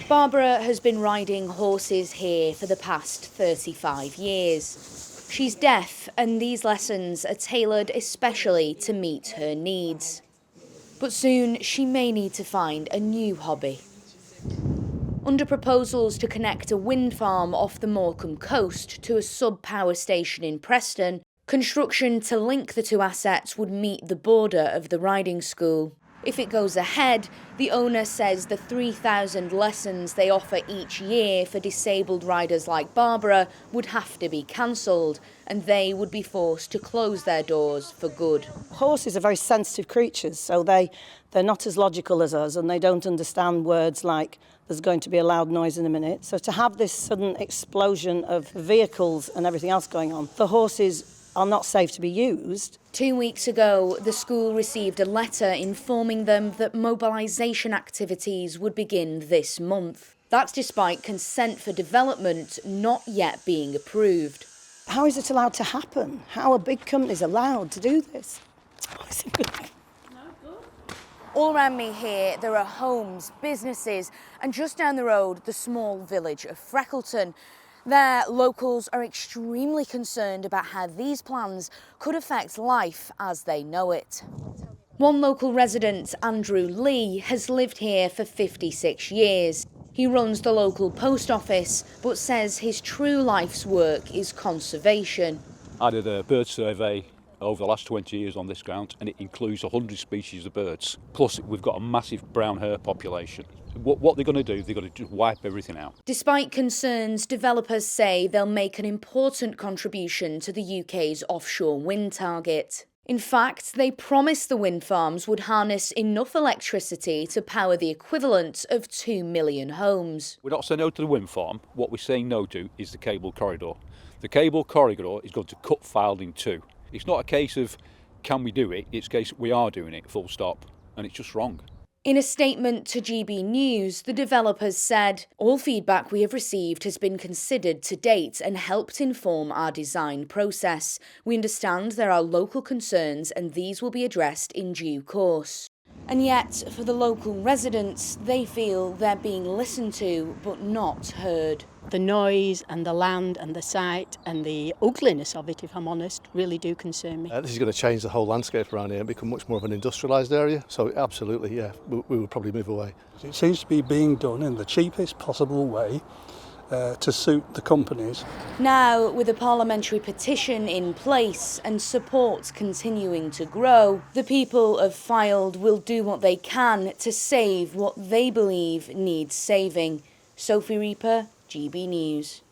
Barbara has been riding horses here for the past 35 years. She's deaf, and these lessons are tailored especially to meet her needs. But soon she may need to find a new hobby. Under proposals to connect a wind farm off the Morecambe coast to a sub-power station in Preston, construction to link the two assets would meet the border of the riding school. If it goes ahead, the owner says the 3,000 lessons they offer each year for disabled riders like Barbara would have to be cancelled, and they would be forced to close their doors for good. Horses are very sensitive creatures, so they're not as logical as us, and they don't understand words like there's going to be a loud noise in a minute. So to have this sudden explosion of vehicles and everything else going on, the horses are not safe to be used. 2 weeks ago, the school received a letter informing them that mobilisation activities would begin this month. That's despite consent for development not yet being approved. How is it allowed to happen? How are big companies allowed to do this? All around me here, there are homes, businesses, and just down the road, the small village of Freckleton. There, locals are extremely concerned about how these plans could affect life as they know it. One local resident, Andrew Lee, has lived here for 56 years. He runs the local post office, but says his true life's work is conservation. I did a bird survey over the last 20 years on this ground, and it includes 100 species of birds. Plus, we've got a massive brown hare population. What they're going to do, they're going to just wipe everything out. Despite concerns, developers say they'll make an important contribution to the UK's offshore wind target. In fact, they promised the wind farms would harness enough electricity to power the equivalent of 2 million homes. We're not saying no to the wind farm. What we're saying no to is the cable corridor. The cable corridor is going to cut Fylde in two. It's not a case of can we do it, it's a case we are doing it, full stop, and it's just wrong. In a statement to GBNews, the developers said, "All feedback we have received has been considered to date and helped inform our design process. We understand there are local concerns and these will be addressed in due course." And yet, for the local residents, they feel they're being listened to but not heard. The noise and the land and the site and the ugliness of it, if I'm honest, really do concern me. This is going to change the whole landscape around here and become much more of an industrialised area. So absolutely, yeah, we would probably move away. It seems to be being done in the cheapest possible way to suit the companies. Now, with a parliamentary petition in place and support continuing to grow, the people of Fylde will do what they can to save what they believe needs saving. Sophie Reaper, GB News.